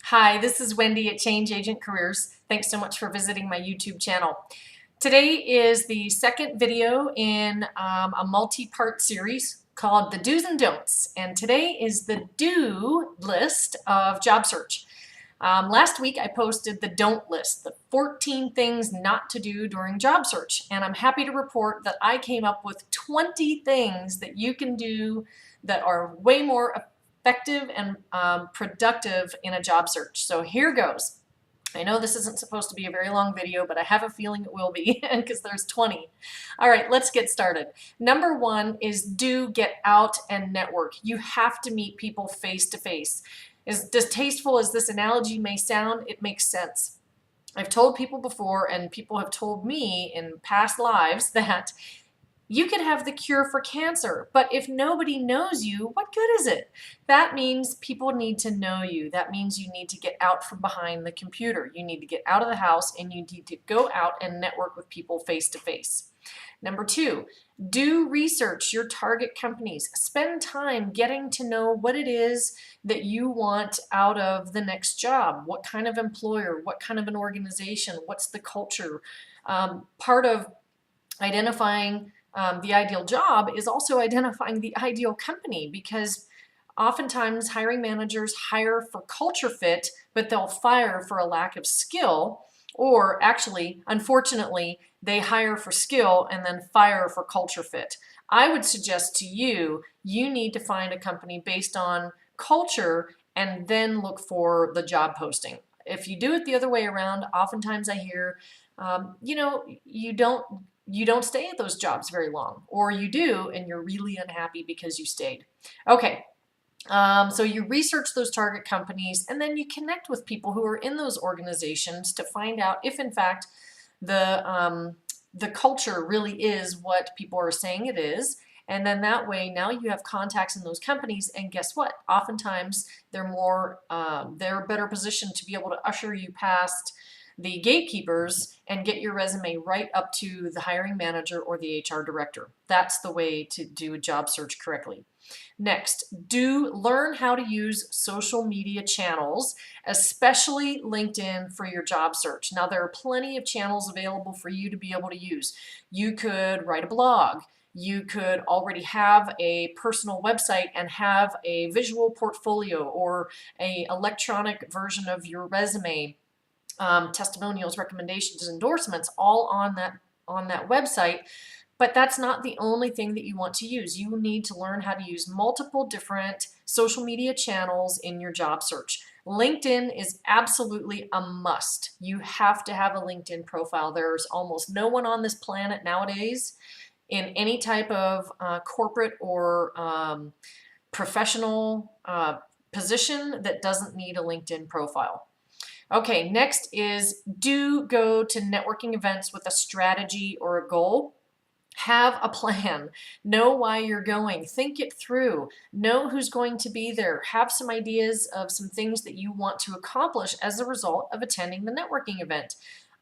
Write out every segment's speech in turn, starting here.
Hi, this is Wendy at Change Agent Careers. Thanks so much for visiting my YouTube channel. Today is the second video in a multi-part series called The Do's and Don'ts. And today is the do list of job search. Last week I posted the don't list, the 14 things not to do during job search. And I'm happy to report that I came up with 20 things that you can do that are way more effective and productive in a job search. So here goes. I know this isn't supposed to be a very long video, but I have a feeling it will be because there's 20. All right, let's get started. Number one is do get out and network. You have to meet people face to face. As distasteful as this analogy may sound, it makes sense. I've told people before, and people have told me in past lives, that you could have the cure for cancer, but if nobody knows you, what good is it? That means people need to know you. That means you need to get out from behind the computer. You need to get out of the house and you need to go out and network with people face to face. Number two, do research your target companies. Spend time getting to know what it is that you want out of the next job. What kind of employer, what kind of an organization, what's the culture? Part of identifying the ideal job is also identifying the ideal company, because oftentimes hiring managers hire for culture fit, but they'll fire for a lack of skill. Or actually, unfortunately, they hire for skill and then fire for culture fit. I would suggest to you, you need to find a company based on culture and then look for the job posting. If you do it the other way around, oftentimes I hear, you don't stay at those jobs very long, or you do and you're really unhappy because you stayed. Okay. So you research those target companies and then you connect with people who are in those organizations to find out if in fact the culture really is what people are saying it is. And then that way now you have contacts in those companies, and guess what? Oftentimes they're better positioned to be able to usher you past the gatekeepers and get your resume right up to the hiring manager or the HR director. That's the way to do a job search correctly. Next, do learn how to use social media channels, especially LinkedIn, for your job search. Now, there are plenty of channels available for you to be able to use. You could write a blog. You could already have a personal website and have a visual portfolio or an electronic version of your resume, testimonials, recommendations, endorsements, all on that website. But that's not the only thing that you want to use. You need to learn how to use multiple different social media channels in your job search. LinkedIn is absolutely a must. You have to have a LinkedIn profile. There's almost no one on this planet nowadays in any type of corporate or professional position that doesn't need a LinkedIn profile. Okay, next is do go to networking events with a strategy or a goal. Have a plan. Know why you're going. Think it through. Know who's going to be there. Have some ideas of some things that you want to accomplish as a result of attending the networking event.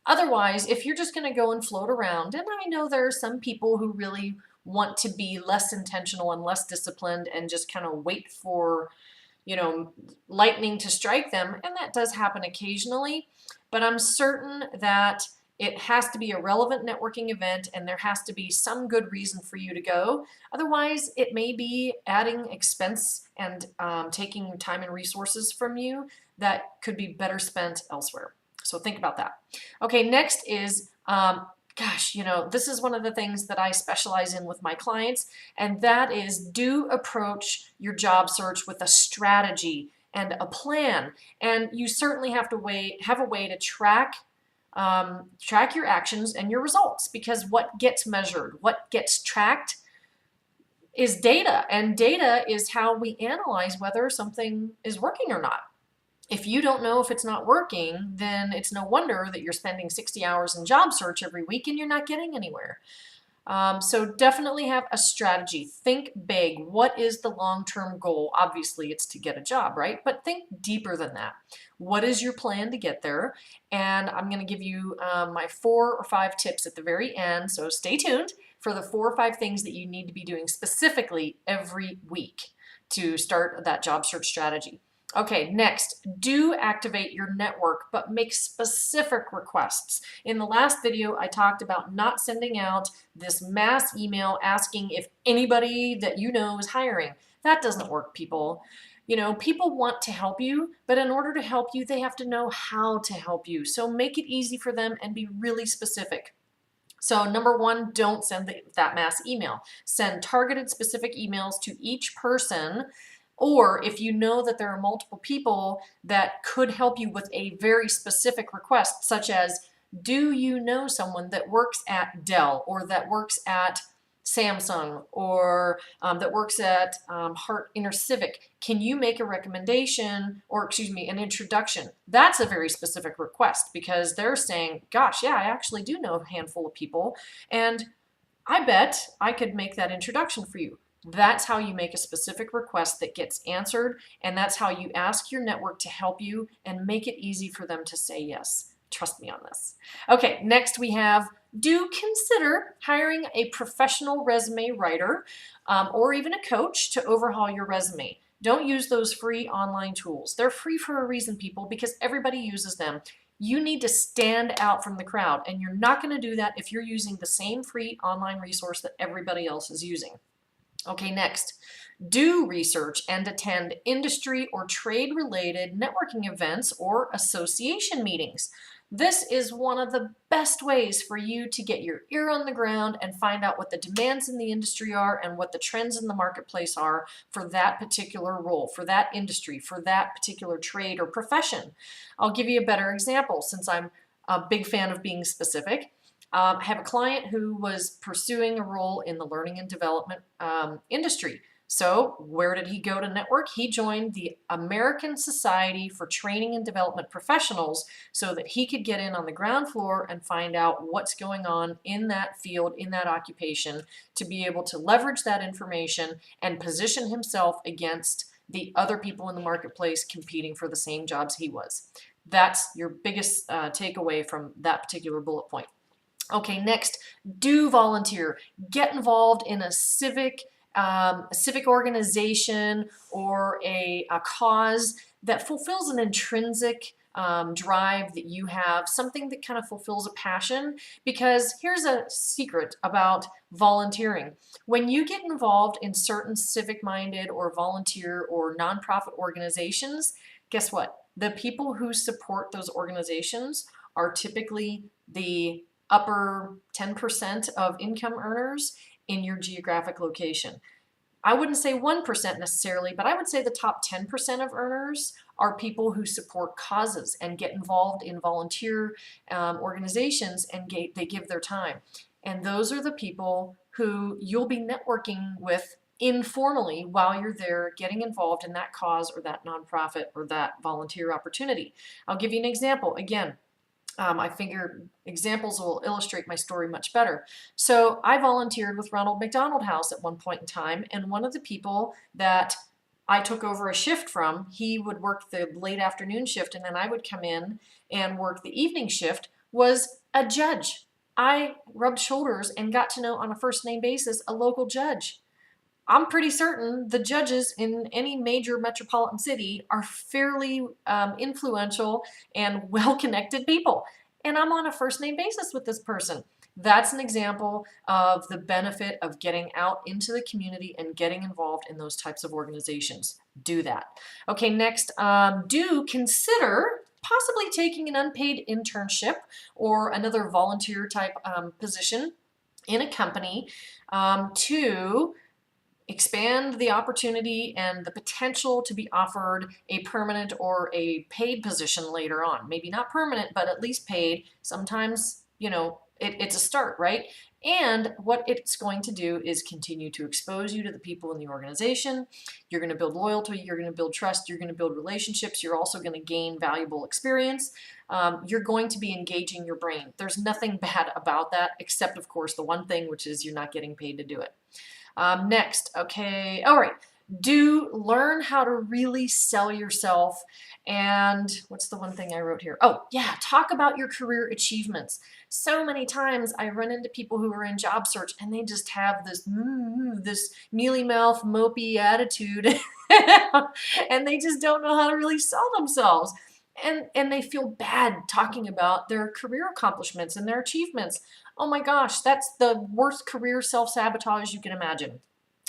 Otherwise, if you're just going to go and float around, and I know there are some people who really want to be less intentional and less disciplined and just kind of wait for lightning to strike them, and that does happen occasionally, but I'm certain that it has to be a relevant networking event and there has to be some good reason for you to go. Otherwise, it may be adding expense and taking time and resources from you that could be better spent elsewhere. So think about that. Okay, next is this is one of the things that I specialize in with my clients, and that is do approach your job search with a strategy and a plan. And you certainly have a way to track your actions and your results, because what gets measured, what gets tracked is data, and data is how we analyze whether something is working or not. If you don't know if it's not working, then it's no wonder that you're spending 60 hours in job search every week and you're not getting anywhere. So definitely have a strategy. Think big. What is the long-term goal? Obviously, it's to get a job, right? But think deeper than that. What is your plan to get there? And I'm going to give you my 4 or 5 tips at the very end, so stay tuned for the 4 or 5 things that you need to be doing specifically every week to start that job search strategy. Okay, next, do activate your network, but make specific requests. In the last video, I talked about not sending out this mass email asking if anybody that you know is hiring. That doesn't work, people. You know, people want to help you, but in order to help you, they have to know how to help you. So make it easy for them and be really specific. So number one, don't send that mass email. Send targeted specific emails to each person, or if you know that there are multiple people that could help you with a very specific request, such as, do you know someone that works at Dell or that works at Samsung or that works at Hart InterCivic? Can you make a recommendation or, excuse me, an introduction? That's a very specific request because they're saying, gosh, yeah, I actually do know a handful of people and I bet I could make that introduction for you. That's how you make a specific request that gets answered, and that's how you ask your network to help you and make it easy for them to say yes. Trust me on this. Okay, next we have, do consider hiring a professional resume writer or even a coach to overhaul your resume. Don't use those free online tools. They're free for a reason, people, because everybody uses them. You need to stand out from the crowd, and you're not going to do that if you're using the same free online resource that everybody else is using. Okay, next, do research and attend industry or trade-related networking events or association meetings. This is one of the best ways for you to get your ear on the ground and find out what the demands in the industry are and what the trends in the marketplace are for that particular role, for that industry, for that particular trade or profession. I'll give you a better example since I'm a big fan of being specific. I have a client who was pursuing a role in the learning and development industry. So where did he go to network? He joined the American Society for Training and Development Professionals so that he could get in on the ground floor and find out what's going on in that field, in that occupation, to be able to leverage that information and position himself against the other people in the marketplace competing for the same jobs he was. That's your biggest takeaway from that particular bullet point. Okay, next, do volunteer. Get involved in a civic organization or a cause that fulfills an intrinsic drive that you have, something that kind of fulfills a passion. Because here's a secret about volunteering. When you get involved in certain civic-minded or volunteer or nonprofit organizations, guess what? The people who support those organizations are typically the upper 10% of income earners in your geographic location. I wouldn't say 1% necessarily, but I would say the top 10% of earners are people who support causes and get involved in volunteer organizations and they give their time. And those are the people who you'll be networking with informally while you're there getting involved in that cause or that nonprofit or that volunteer opportunity. I'll give you an example. Again, I figure examples will illustrate my story much better. So I volunteered with Ronald McDonald House at one point in time, and one of the people that I took over a shift from, he would work the late afternoon shift and then I would come in and work the evening shift, was a judge. I rubbed shoulders and got to know on a first name basis a local judge. I'm pretty certain the judges in any major metropolitan city are fairly influential and well-connected people. And I'm on a first name basis with this person. That's an example of the benefit of getting out into the community and getting involved in those types of organizations. Do that. Okay, next, do consider possibly taking an unpaid internship or another volunteer type position in a company to expand the opportunity and the potential to be offered a permanent or a paid position later on. Maybe not permanent, but at least paid. Sometimes, you know, it's a start, right? And what it's going to do is continue to expose you to the people in the organization. You're going to build loyalty, you're going to build trust, you're going to build relationships, you're also going to gain valuable experience. You're going to be engaging your brain. There's nothing bad about that, except of course the one thing, which is you're not getting paid to do it. Next, okay, all right. Do learn how to really sell yourself. And what's the one thing I wrote here? Oh, yeah, talk about your career achievements. So many times I run into people who are in job search and they just have this mealy mouth, mopey attitude, and they just don't know how to really sell themselves. And they feel bad talking about their career accomplishments and their achievements. Oh my gosh, that's the worst career self-sabotage you can imagine.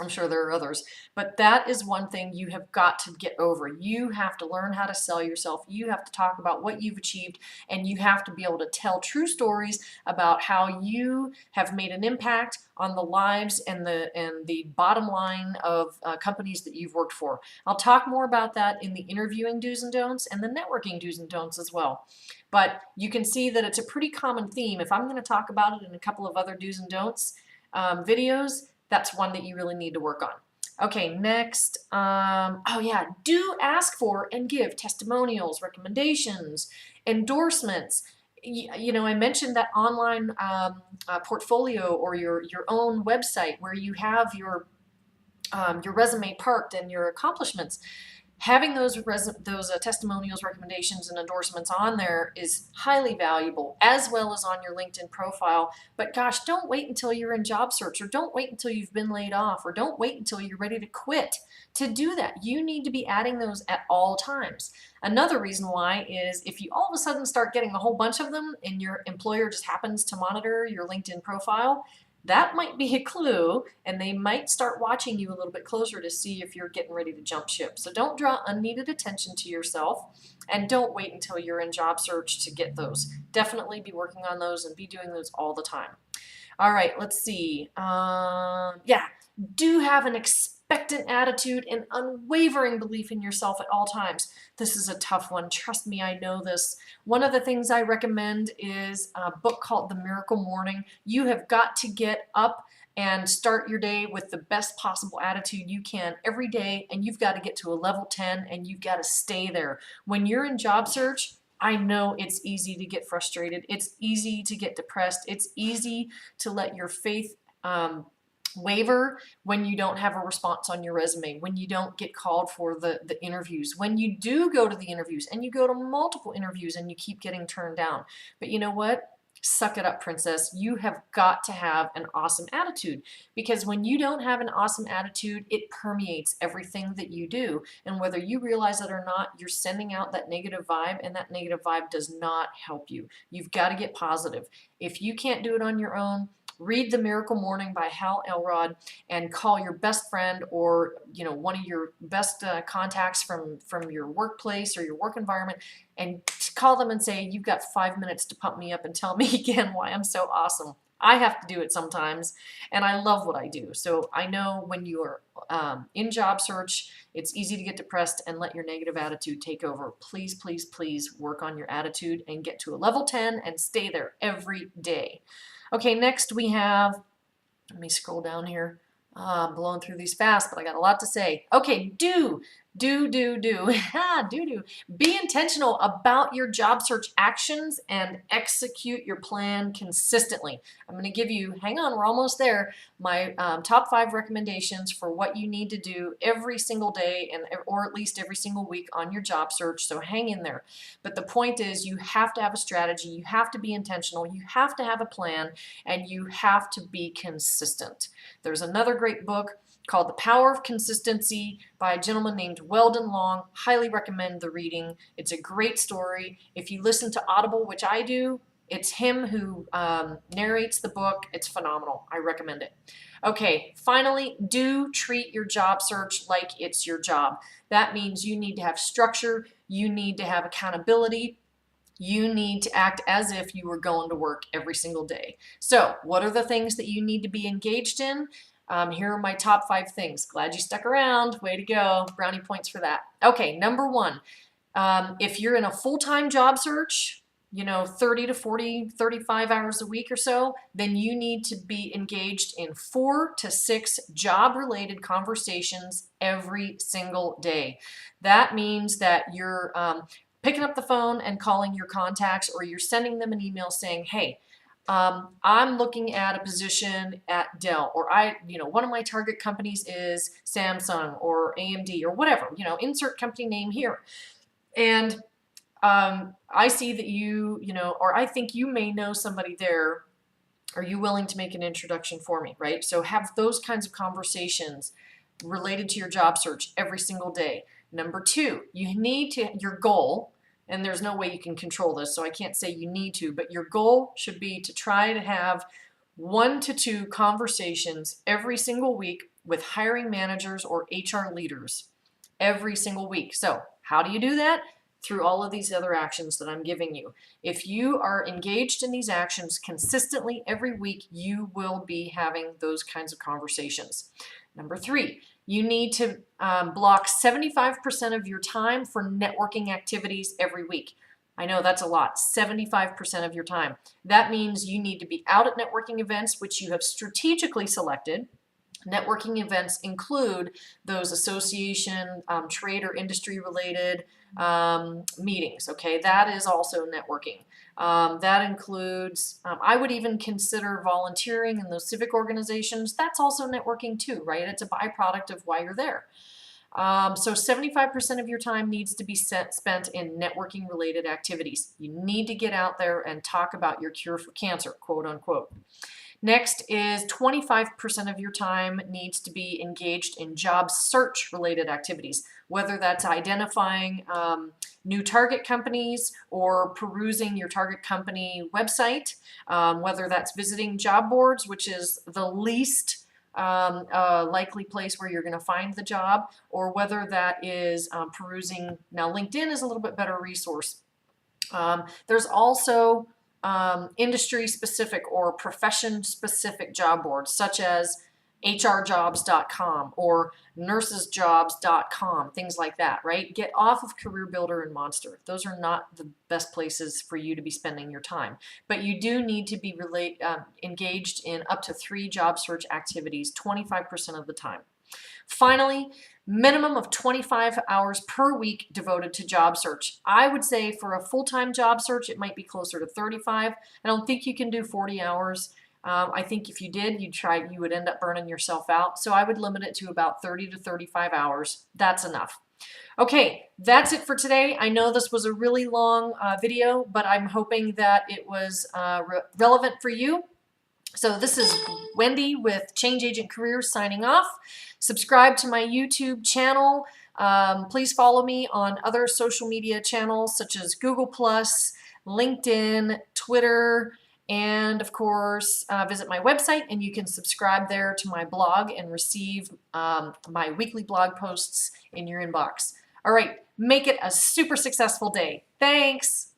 I'm sure there are others, but that is one thing you have got to get over. You have to learn how to sell yourself. You have to talk about what you've achieved, and you have to be able to tell true stories about how you have made an impact on the lives and the bottom line of companies that you've worked for. I'll talk more about that in the interviewing do's and don'ts and the networking do's and don'ts as well. But you can see that it's a pretty common theme. If I'm going to talk about it in a couple of other do's and don'ts videos, that's one that you really need to work on. Okay, next, oh yeah, do ask for and give testimonials, recommendations, endorsements. You know, I mentioned that online portfolio or your own website where you have your resume parked and your accomplishments. Having those testimonials, recommendations, and endorsements on there is highly valuable, as well as on your LinkedIn profile. But gosh, don't wait until you're in job search, or don't wait until you've been laid off, or don't wait until you're ready to quit to do that. You need to be adding those at all times. Another reason why is if you all of a sudden start getting a whole bunch of them and your employer just happens to monitor your LinkedIn profile, that might be a clue, and they might start watching you a little bit closer to see if you're getting ready to jump ship. So don't draw unneeded attention to yourself, and don't wait until you're in job search to get those. Definitely be working on those and be doing those all the time. All right, let's see. Yeah, do have an expectant attitude and unwavering belief in yourself at all times. This is a tough one. Trust me, I know this. One of the things I recommend is a book called The Miracle Morning. You have got to get up and start your day with the best possible attitude you can every day, and you've got to get to a level 10, and you've got to stay there. When you're in job search, I know it's easy to get frustrated. It's easy to get depressed. It's easy to let your faith waver when you don't have a response on your resume, when you don't get called for the interviews, when you do go to the interviews and you go to multiple interviews and you keep getting turned down. But you know what? Suck it up, princess. You have got to have an awesome attitude, because when you don't have an awesome attitude, it permeates everything that you do. And whether you realize it or not, you're sending out that negative vibe, and that negative vibe does not help you. You've got to get positive. If you can't do it on your own, read The Miracle Morning by Hal Elrod and call your best friend, or one of your best contacts from your workplace or your work environment, and call them and say, you've got 5 minutes to pump me up and tell me again why I'm so awesome. I have to do it sometimes, and I love what I do. So I know when you're in job search, it's easy to get depressed and let your negative attitude take over. Please, please, please work on your attitude and get to a level 10 and stay there every day. Okay, next we have, let me scroll down here. I'm blowing through these fast, but I got a lot to say. Okay, do. Be intentional about your job search actions and execute your plan consistently. I'm going to give you, hang on, we're almost there, my top 5 recommendations for what you need to do every single day, or at least every single week on your job search, so hang in there. But the point is, you have to have a strategy, you have to be intentional, you have to have a plan, and you have to be consistent. There's another great book called The Power of Consistency by a gentleman named Weldon Long. Highly recommend the reading. It's a great story. If you listen to Audible, which I do, it's him who narrates the book. It's phenomenal. I recommend it. Okay, finally, do treat your job search like it's your job. That means you need to have structure, you need to have accountability, you need to act as if you were going to work every single day. So, what are the things that you need to be engaged in? Here are my top 5 things. Glad you stuck around. Way to go. Brownie points for that. Okay, number 1. If you're in a full-time job search, 30 to 40, 35 hours a week or so, then you need to be engaged in 4 to 6 job-related conversations every single day. That means that you're picking up the phone and calling your contacts, or you're sending them an email saying, hey, I'm looking at a position at Dell, or one of my target companies is Samsung or AMD or whatever, insert company name here. And I see that or I think you may know somebody there. Are you willing to make an introduction for me, right? So have those kinds of conversations related to your job search every single day. Number two, your goal, and there's no way you can control this, so I can't say you need to, but your goal should be to try to have 1 to 2 conversations every single week with hiring managers or HR leaders every single week. So how do you do that? Through all of these other actions that I'm giving you. If you are engaged in these actions consistently every week, you will be having those kinds of conversations. Number 3, you need to block 75% of your time for networking activities every week. I know that's a lot, 75% of your time. That means you need to be out at networking events, which you have strategically selected. Networking events include those association, trade or industry related meetings. Okay, that is also networking. That includes, I would even consider volunteering in those civic organizations. That's also networking too, right? It's a byproduct of why you're there. So 75% of your time needs to be spent in networking related activities. You need to get out there and talk about your cure for cancer, quote unquote. Next is 25% of your time needs to be engaged in job search related activities, whether that's identifying new target companies or perusing your target company website, whether that's visiting job boards, which is the least likely place where you're going to find the job, or whether that is perusing. Now, LinkedIn is a little bit better resource. There's also industry-specific or profession-specific job boards, such as hrjobs.com or nursesjobs.com, things like that, right? Get off of CareerBuilder and Monster. Those are not the best places for you to be spending your time. But you do need to be engaged in up to 3 job search activities 25% of the time. Finally, minimum of 25 hours per week devoted to job search. I would say for a full-time job search, it might be closer to 35. I don't think you can do 40 hours. I think if you did, you would end up burning yourself out. So I would limit it to about 30 to 35 hours. That's enough. Okay, that's it for today. I know this was a really long video, but I'm hoping that it was relevant for you. So this is Wendy with Change Agent Careers signing off. Subscribe to my YouTube channel. Please follow me on other social media channels such as Google+, LinkedIn, Twitter, and of course visit my website, and you can subscribe there to my blog and receive my weekly blog posts in your inbox. All right, make it a super successful day. Thanks.